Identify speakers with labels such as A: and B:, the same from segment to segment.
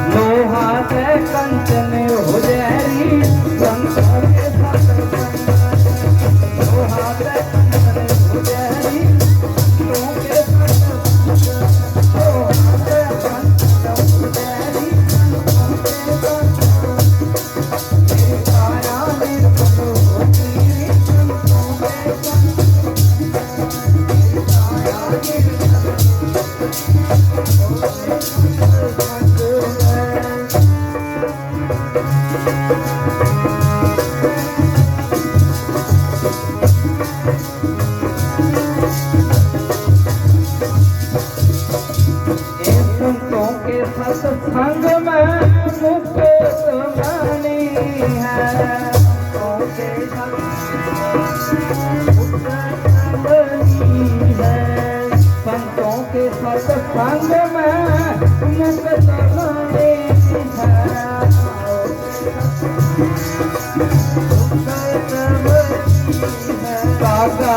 A: लोहा से कंचन हो जहरी संतों के सत्संग लोहा से कंचन हो जहरी संतों के सत्संग लोहा से कंचन हो जहरी संतों के सत्संग मेरी काया निर्मल होती संतों के सत्संग मेरी काया सत्संग में मुक्त मणि है संतों के सत्संग में मुक्त मणि है कागा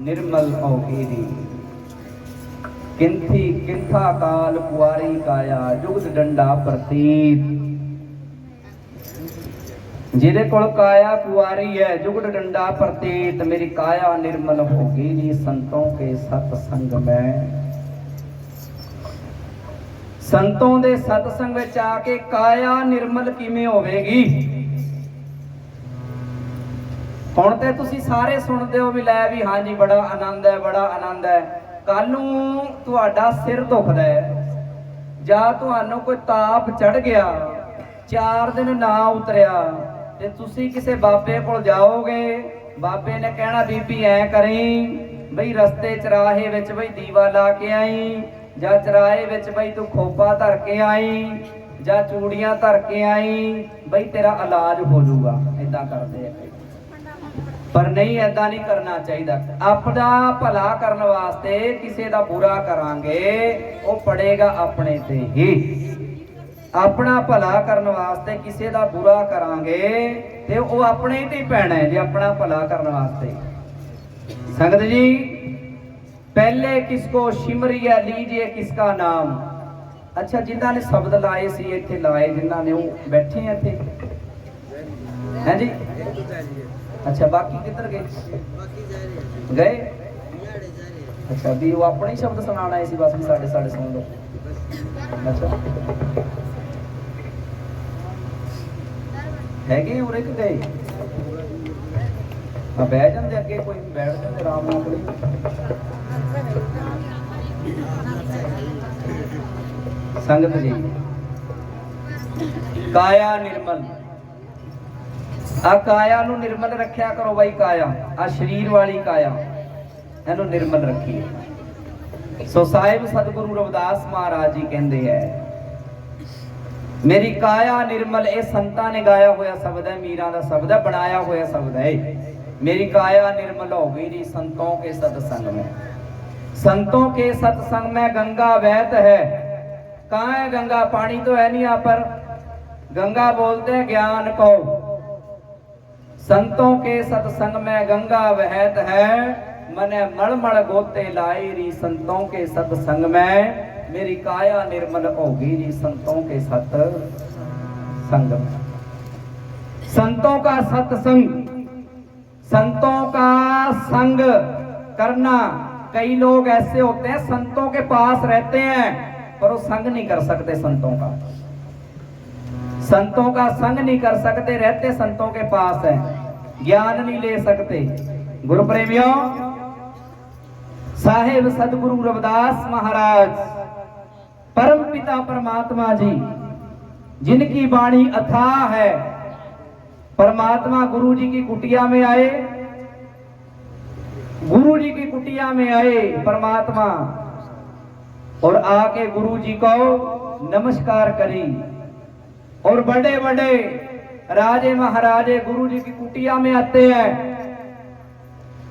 A: निर्मल औगेरी किंथी किंथा काल कुआरी काया जुगत डंडा प्रतीत जिहदे कोल काया कुआरी है जुगत डंडा प्रतीत मेरी काया निर्मल होगी संतों के सत्संग में संतों दे सत्संग विच आके काया निर्मल किवें होवेगी। ਹੁਣ ਤੇ ਤੁਸੀਂ ਸਾਰੇ ਸੁਣਦੇ ਹੋ ਵੀ ਲੈ ਵੀ ਹਾਂਜੀ ਬੜਾ ਆਨੰਦ ਹੈ ਬੜਾ ਆਨੰਦ ਹੈ। ਕੱਲ ਨੂੰ ਤੁਹਾਡਾ ਸਿਰ ਦੁਖਦਾ ਹੈ ਜਾਂ ਤੁਹਾਨੂੰ ਕੋਈ ਤਾਪ ਚੜ ਗਿਆ 4 ਦਿਨ ਨਾ ਉਤਰਿਆ ਤੇ ਤੁਸੀਂ ਕਿਸੇ ਬਾਬੇ ਕੋਲ ਜਾਓਗੇ ਬਾਬੇ ਨੇ ਕਹਿਣਾ ਬੀਬੀ ਐ ਕਰੀ ਬਈ ਰਸਤੇ ਚਰਾਹੇ ਵਿੱਚ ਬਈ ਦੀਵਾ ਲਾ ਕੇ ਆਈ ਜਾਂ ਚਰਾਹੇ ਵਿੱਚ ਬਈ ਤੂੰ ਖੋਪਾ ਧਰ ਕੇ ਆਈ ਜਾਂ ਚੂੜੀਆਂ ਧਰ ਕੇ ਆਈ ਬਈ ਤੇਰਾ ਇਲਾਜ ਹੋ ਜਾਊਗਾ। ਏਦਾਂ ਕਰਦੇ ਆ पर नहीं ऐसा नहीं करना चाहिए। अपना भला करने वास्ते किसी का बुरा करांगे वो पड़ेगा अपने ते ही। अपना भला करने वास्ते किसी का बुरा करांगे ते वो अपने ते ही पैना है जी। अपना भला करने वास्ते संगत जी पहले किसको सिमरिया लीजिए किसका नाम। अच्छा जिन्होंने ने शब्द लाए सी इत्थे लाए जिन्होंने वो बैठे हैं इत्थे हैं जी। अच्छा बाकी किधर गए गए अच्छा भी वो अपने ही शब्द सुनाना है बस भी साढ़े साढ़े सुन लो। अच्छा है उरे कि गए बह जाते अगे कोई बैठ जाते आराम नाल कोई संगत जी। काया निर्मल आ काया नू निर्मल रखिया करो भाई। काया आ शरीर वाली काया इनू निर्मल रखिए। सो साहिब सतगुरु रविदास महाराज जी कहते हैं मेरी काया निर्मल। ये संतां ने गाया होया शब्द है मीरा दा शब्द है बनाया होया शब्द है। मेरी काया निर्मल हो गई संतों के सत्संग में। संतों के सत्संग में गंगा बहत है कहाँ है गंगा? पानी तो है नहीं यहाँ पर। गंगा बोलते हैं ज्ञान को। संतों के सत्संग में गंगा बहत है, मने मलमल गोते लाई री। संतों के सत्संग में मेरी काया निर्मल होगी री। संतों के सत्संग में, संतों का सत्संग, संतों का संग करना। कई लोग ऐसे होते हैं संतों के पास रहते हैं पर वो संग नहीं कर सकते संतों का। संतों का संग नहीं कर सकते, रहते संतों के पास है, ज्ञान नहीं ले सकते। गुरु प्रेमियों, साहेब सदगुरु रविदास महाराज, परम पिता परमात्मा जी, जिनकी वाणी अथाह है, परमात्मा गुरु जी की कुटिया में आए। गुरु जी की कुटिया में आए परमात्मा, और आके गुरु जी को नमस्कार करी। और बड़े बड़े राजे महाराजे गुरु जी की कुटिया में आते हैं।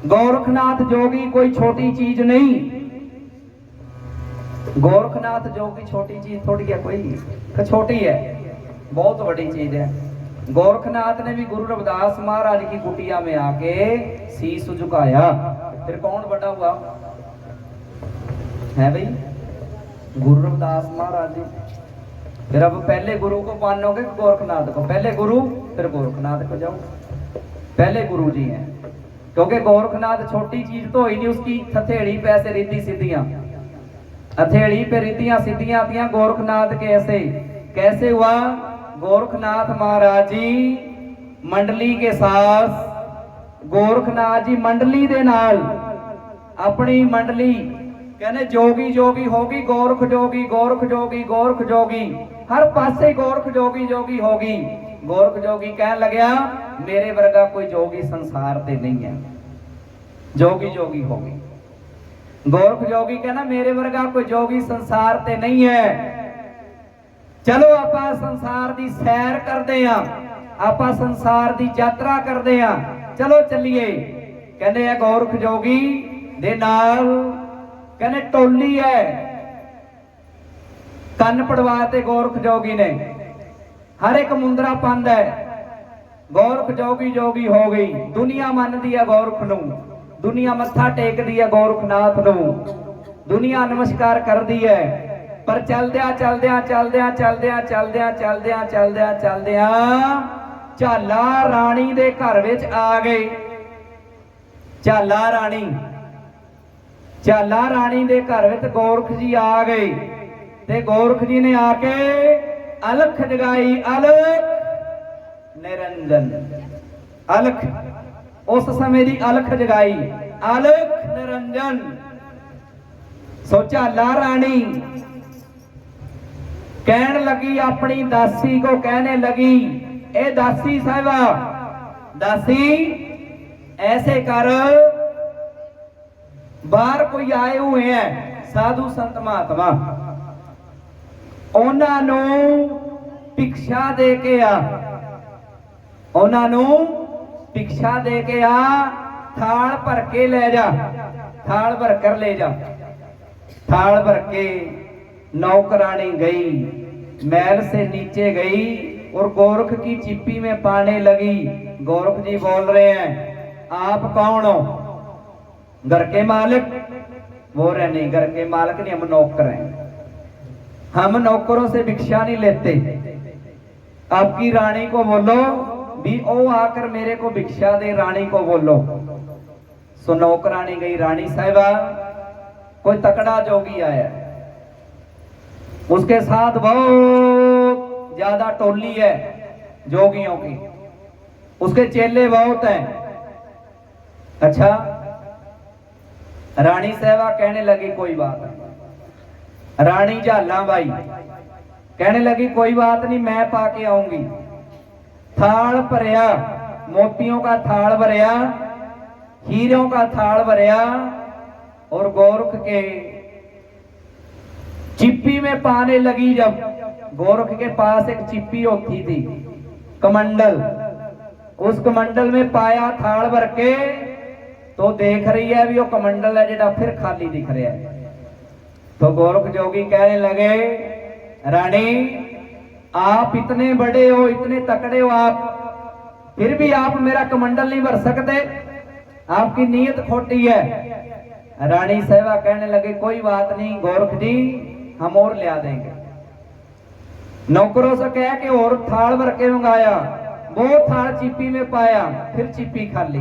A: गोरखनाथ जोगी कोई छोटी चीज नहीं। गोरखनाथ जोगी छोटी चीज थोड़ी है, कोई छोटी है, बहुत बड़ी चीज है। गोरखनाथ ने भी गुरु रविदास महाराज की कुटिया में आके शीश झुकाया। फिर कौन बड़ा हुआ है भाई? गुरु रविदास महाराज जी। फिर अब पहले गुरु को मानोगे गोरखनाथ को? पहले गुरु फिर गोरखनाथ को जाओ। पहले गुरु जी हैं, क्योंकि गोरखनाथ छोटी चीज तो ही नहीं। उसकी हथेड़ी पे ऐसे रिद्धि सिद्धियां, हथेड़ी पे रिद्धियां सिद्धियां थी। गोरखनाथ के ऐसे कैसे हुआ? गोरखनाथ महाराज जी मंडली के साथ, गोरखनाथ जी मंडली दे नाल, अपनी मंडली कहने जोगी जोगी होगी, गोरख जोगी, गोरख जोगी, गोरख जोगी, हर पासे गोरख जोगी जोगी होगी। गोरख जोगी कह लग्या मेरे वर्गा कोई जोगी संसार ते नहीं है, जोगी जोगी होगी। गोरख जोगी कहना मेरे वर्गा कोई जोगी संसार ते नहीं है। चलो आपां संसार दी सैर करदे हां, आपां संसार दी यात्रा करदे हां, चलो चलिए। कहने है गोरख जोगी दे नाल कहने टोली है। कन्न पड़वाते गोरख जोगी ने, हर एक मुंदरा पंद है। गोरख जोगी जोगी हो गई। दुनिया मनदी है गोरख नूं, दुनिया मत्था टेकदी है गोरखनाथ नूं, दुनिया नमस्कार करदी है। पर चलदिया चलदिया चलदिया चलदिया चलदिया चलदिया चलदिया चलदिया झाला राणी दे घर विच आ गए। झाला राणी, झाला राणी दे घर विच गोरख जी आ गए। ते गोरख जी ने आके अलख जगाई, अलख निरंजन। अलख उस समय दी अलख जगाई, अलख निरंजन। सो झाला राणी कहन लगी, अपनी दासी को कहने लगी, ए दासी साहिबा, दासी ऐसे कर, बाहर कोई आए हुए हैं साधु संत महात्मा, उन्हां नूं भिक्षा दे के आ, उन्हां नूं भिक्षा दे के आ, थाल भर के ले जा, थाल भर कर ले जा। थाल भर के नौकरानी गई, महल से नीचे गई और गोरख की चिप्पी में पाने लगी। गोरख जी बोल रहे हैं, आप कौन हो? घर के मालिक? बोल रहे नहीं, घर के मालिक नहीं, हम नौकर हैं, हम नौकरों से भिक्षा नहीं लेते। आपकी रानी को बोलो भी ओ आकर मेरे को भिक्षा दे, रानी को बोलो। सो नौकरानी गई, रानी साहिबा कोई तकड़ा जोगी आया, उसके साथ बहुत ज्यादा टोली है जोगियों की, उसके चेले बहुत हैं। अच्छा, रानी साहिबा कहने लगी कोई बात नहीं। रानी झाला बाई कहने लगी कोई बात नहीं, मैं पाके आऊंगी। थाल भरया, मोतियों का थाल भरया, हीरों का थाल भरया और गोरख के चिप्पी में पाने लगी। जब गोरख के पास एक चिप्पी होती थी, कमंडल, उस कमंडल में पाया थाल भर के, तो देख रही है भी वो कमंडल है जेड़ा फिर खाली दिख रहा है। तो गोरख जोगी कहने लगे रानी आप इतने बड़े हो, इतने तकड़े हो आप, फिर भी आप मेरा कमंडल नहीं भर सकते, आपकी नीयत खोटी है। रानी साहिबा कहने लगे कोई बात नहीं गोरख जी, हम और ले आ देंगे। नौकरों से कह के और थाल भर के मंगाया, वो थाल चीपी में पाया, फिर चीपी खाली,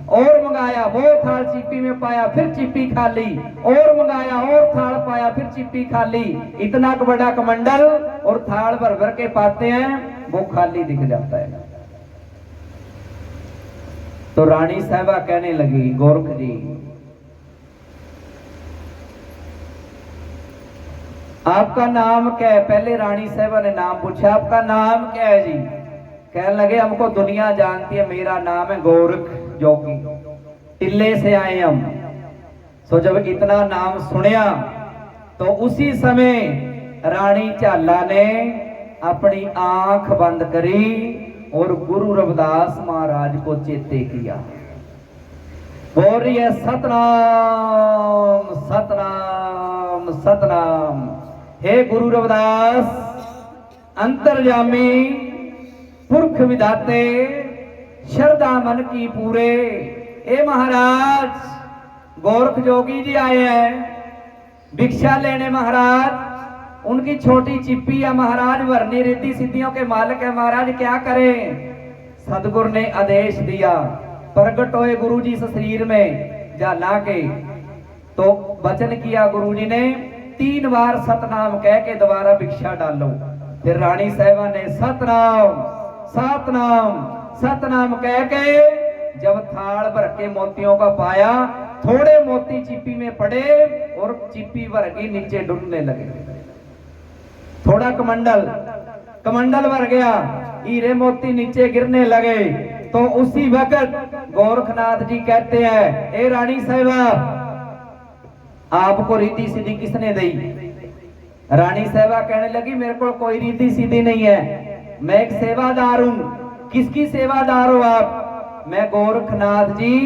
A: और मंगाया, वो थाल चीपी में पाया, फिर चीपी खाली, और मंगाया, और थाल पाया, फिर चीपी खाली। इतना बड़ा कमंडल और थाल भर भर के पाते हैं, वो खाली दिख जाता है। तो रानी साहिबा कहने लगी गोरख जी आपका नाम क्या है? पहले रानी साहिबा ने नाम पूछा, आपका नाम क्या है जी? कहने लगे हमको दुनिया जानती है, मेरा नाम है गोरख जोगी, टिल्ले से आए हम। सो जब इतना नाम सुनिया तो उसी समय रानी झाला ने अपनी आंख बंद करी और गुरु रविदास महाराज को चेते किया। बोल रही है सतनाम सतनाम सतनाम। हे गुरु रविदास, अंतर्यामी, पुरख विधाते, श्रद्धा मन की पूरे। ए महाराज, गोरख जोगी जी आए हैं भिक्षा लेने महाराज, उनकी छोटी चिप्पी है महाराज, वरनी रिद्धि सिद्धियों के मालिक है महाराज, क्या करें? सदगुरु ने आदेश दिया, प्रगट होए गुरु जी इस शरीर में झाला के, तो वचन किया गुरु जी ने 3 बार सतनाम कह के दोबारा भिक्षा डालो। फिर रानी साहिबा ने सतनाम सतनाम सतनाम कह के जब थाल भर के मोतियों का पाया, थोड़े मोती चिप्पी में पड़े और चिप्पी भर के नीचे डूबने लगे। थोड़ा कमंडल भर गया, हीरे मोती नीचे गिरने लगे। तो उसी वक्त गोरखनाथ जी कहते हैं, ए रानी साहिबा, आपको रिद्धि सिद्धि किसने दी? रानी साहिबा कहने लगी मेरे को कोई रिद्धि सिद्धि नहीं है, मैं एक सेवादार हूं। किसकी सेवादार हो आप? मैं गोरखनाथ जी,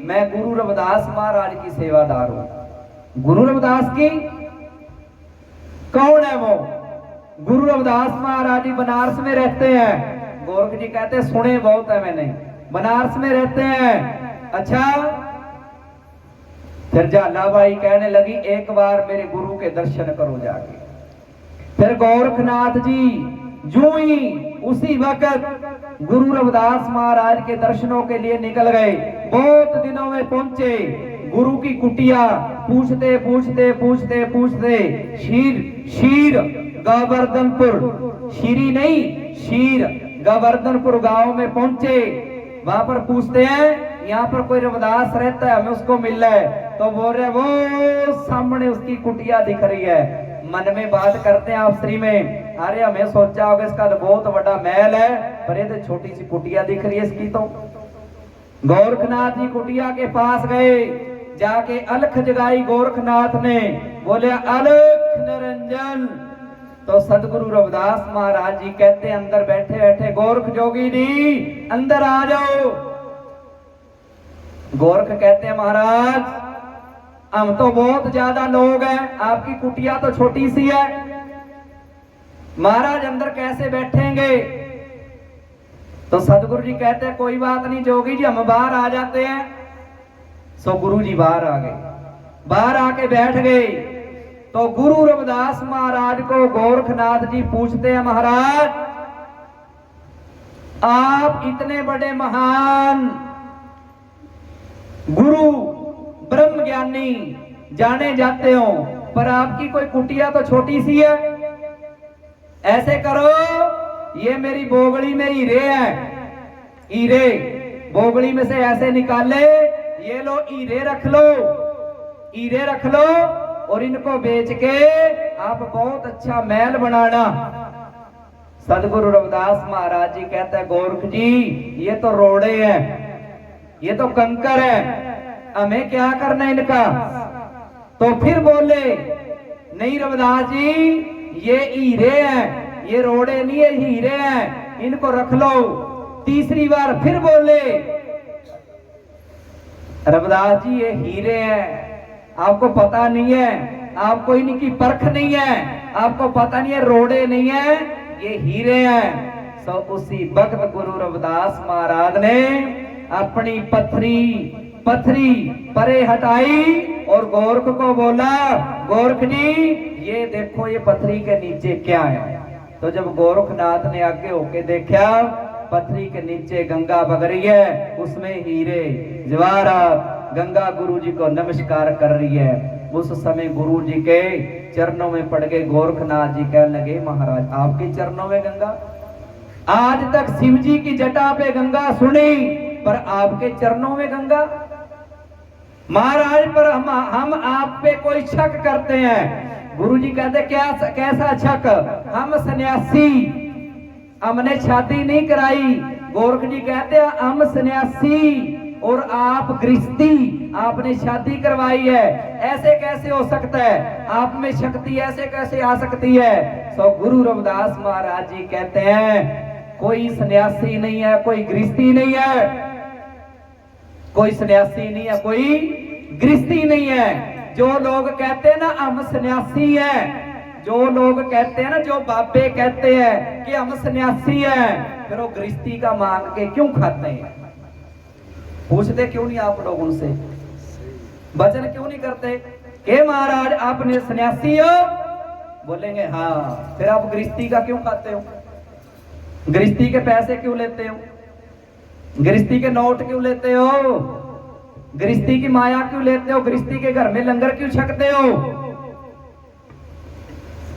A: मैं गुरु रविदास महाराज की सेवादार हूं। गुरु रविदास की? कौन है वो? गुरु रविदास महाराज जी बनारस में रहते हैं। गोरख जी कहते हैं सुने बहुत है मैंने, बनारस में रहते हैं। अच्छा। फिर झालाबाई कहने लगी एक बार मेरे गुरु के दर्शन करो जाके। फिर गोरखनाथ जी जूं ही उसी वक्त गुरु रविदास महाराज के दर्शनों के लिए निकल गए। बहुत दिनों में पहुंचे गुरु की कुटिया, पूछते पूछते पूछते पूछते शीर गोवर्धनपुर, शीरी नहीं शीर गोवर्धनपुर गांव में पहुंचे। वहां पर पूछते हैं यहाँ पर कोई रविदास रहता है, हमें उसको मिल रहा है। तो बोल रहे वो सामने उसकी कुटिया दिख रही है। मन में बात करते हैं आप श्री में, अरे हमें सोचा होगा इसका तो बहुत बड़ा महल है, पर ये तो छोटी सी कुटिया दिख रही है इसकी। तो गोरखनाथ जी कुटिया के पास गए, जाके अलख जगाई गोरखनाथ ने, बोले अलख निरंजन। तो सदगुरु रविदास महाराज जी कहते अंदर बैठे बैठे, गोरख जोगी जी अंदर आ जाओ। गोरख कहते हैं महाराज हम तो बहुत ज्यादा लोग हैं, आपकी कुटिया तो छोटी सी है, महाराज अंदर कैसे बैठेंगे? तो सदगुरु जी कहते हैं कोई बात नहीं जोगी जी, हम बाहर आ जाते हैं। सो गुरु जी बाहर आ गए, बाहर आके बैठ गए। तो गुरु रविदास महाराज को गोरखनाथ जी पूछते हैं महाराज आप इतने बड़े महान गुरु ब्रह्म ज्ञानी जाने जाते हो, पर आपकी कोई कुटिया तो छोटी सी है। ऐसे करो, ये मेरी बोगड़ी में हीरे हैं, हीरे बोगड़ी में से ऐसे निकाले, ये लो हीरे रख लो, हीरे रख लो और इनको बेच के आप बहुत अच्छा महल बनाना। सदगुरु रविदास महाराज जी कहते हैं गोरख जी ये तो रोड़े हैं, ये तो कंकर है, हमें क्या करना इनका? तो फिर बोले नहीं रविदास जी ये हीरे हैं, ये रोड़े नहीं है हीरे हैं, इनको रख लो। तीसरी बार फिर बोले रविदास जी ये हीरे हैं, आपको पता नहीं है आपको इनकी परख नहीं है, आपको पता नहीं है रोड़े नहीं है, ये हीरे हैं। सो उसी वक्त गुरु रविदास महाराज ने अपनी पथरी परे हटाई और गोरख को बोला, गोरख जी ये देखो ये पथरी के नीचे क्या है। तो जब गोरखनाथ ने आगे होके देखा, पथरी के नीचे गंगा बग रही है, उसमें हीरे जवाहरात। गंगा गुरु जी को नमस्कार कर रही है। उस समय गुरु जी के चरणों में पड़ गए। गोरखनाथ जी कहने लगे, महाराज आपके चरणों में गंगा? आज तक शिव जी की जटा पे गंगा सुनी, पर आपके चरणों में गंगा? महाराज पर हम आप पे कोई शक करते हैं। गुरु जी कहते क्या कैसा शक? हम सन्यासी, हमने शादी नहीं कराई। गोरख जी कहते हैं हम सन्यासी और आप गृहस्थी, आपने शादी करवाई है, ऐसे कैसे हो सकता है? आप में शक्ति ऐसे कैसे आ सकती है? सो गुरु रविदास महाराज जी कहते हैं कोई सन्यासी नहीं है, कोई गृहस्थी नहीं है, कोई सन्यासी नहीं है, कोई गृहस्थी नहीं है। जो लोग कहते हैं ना हम सन्यासी हैं, जो लोग कहते हैं ना, जो बाबे कहते हैं कि हम सन्यासी हैं, फिर वो गृहस्थी का मांग के क्यों खाते हैं? पूछते क्यों नहीं आप लोग उनसे? वचन क्यों नहीं करते कि महाराज आपने सन्यासी हो? बोलेंगे हाँ। फिर आप गृहस्थी का क्यों खाते हो? गृहस्थी के पैसे क्यों लेते हो? गृहस्थी के नोट क्यों लेते हो? गृहस्थी की माया क्यों लेते हो? गृहस्थी के घर में लंगर क्यों छकते हो?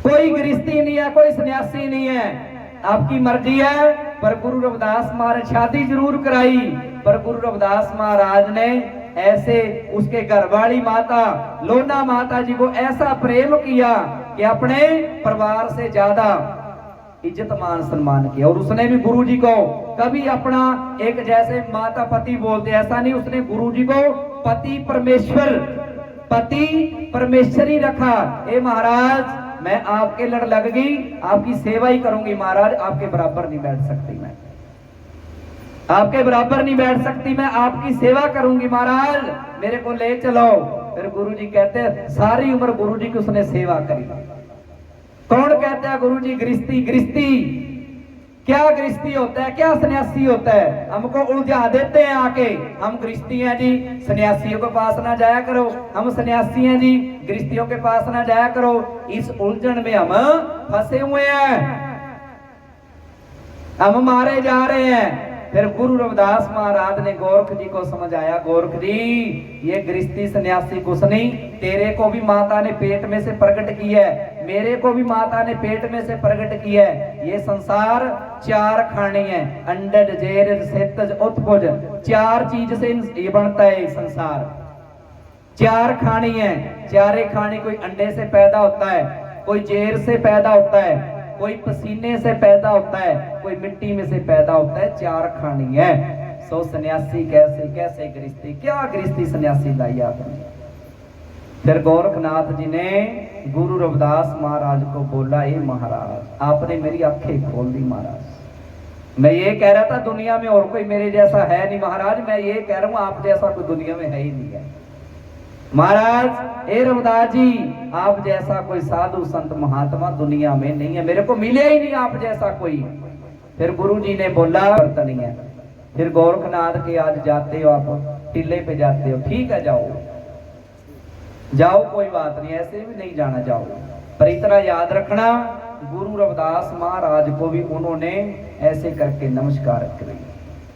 A: कोई गृहस्थी नहीं है, कोई सन्यासी नहीं है, आपकी मर्जी है। पर गुरु रविदास महाराज शादी जरूर कराई, पर गुरु रविदास महाराज ने ऐसे उसके घरवाली माता लोना माता जी को ऐसा प्रेम किया कि अपने परिवार से ज्यादा इज्जत मान सम्मान किया। और उसने भी गुरु जी को कभी अपना एक जैसे माता पति बोलते ऐसा नहीं, उसने गुरु जी को पति परमेश्वर ही रखा। ए महाराज मैं आपके लड़ लग गई, आपकी सेवा ही करूंगी महाराज, आपके बराबर नहीं बैठ सकती मैं, आपके बराबर नहीं बैठ सकती मैं, आपकी सेवा करूंगी महाराज, मेरे को ले चलो। फिर गुरु जी कहते हैं सारी उम्र गुरु जी की उसने सेवा करी। कौन कहता है गुरु जी गृहस्थी? क्या गृहस्थी होता है, क्या सन्यासी होता है? हमको उलझा देते हैं आके, हम गृहस्थी हैं जी, सन्यासियों के पास ना जाया करो, हम सन्यासी हैं जी, गृहस्थियों के पास ना जाया करो। इस उलझन में हम फंसे हुए हैं, हम मारे जा रहे हैं। फिर गुरु रविदास महाराज ने गोरख जी को समझाया, गोरख जी ये गृहस्थी सन्यासी कुछ नहीं, तेरे को भी माता ने पेट में से प्रकट की है, मेरे को भी माता ने पेट में से प्रकट की है। ये संसार चार खाने हैं, अंडज जेरज सेतज उत्पुज, चार चीज से ये बनता है संसार। चार खानी है, चारे खानी कोई अंडे से पैदा होता है, कोई जेर से पैदा होता है, कोई पसीने से पैदा होता है, कोई मिट्टी में से पैदा होता है, चार खानी है। सो सन्यासी कैसे कैसे गृहस्थी, क्या गृहस्थी सन्यासी लाई आपने? फिर गोरखनाथ जी ने गुरु रविदास महाराज को बोला, ये महाराज आपने मेरी आंखें खोल दी महाराज। मैं ये कह रहा था दुनिया में और कोई मेरे जैसा है नहीं महाराज, मैं ये कह रहा हूं आप जैसा कोई दुनिया में है ही नहीं है महाराज। ए रविदास जी आप जैसा कोई साधु संत महात्मा दुनिया में नहीं है, मेरे को मिले ही नहीं आप जैसा कोई। फिर गुरु जी ने बोला पता नहीं है। फिर गोरखनाथ के आज जाते हो आप, टीले पे जाते हो, ठीक है जाओ जाओ कोई बात नहीं, ऐसे भी नहीं जाना, जाओ। पर इतना याद रखना गुरु रविदास महाराज को भी उन्होंने ऐसे करके नमस्कार करी।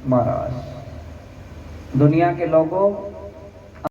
A: महाराज दुनिया के लोगों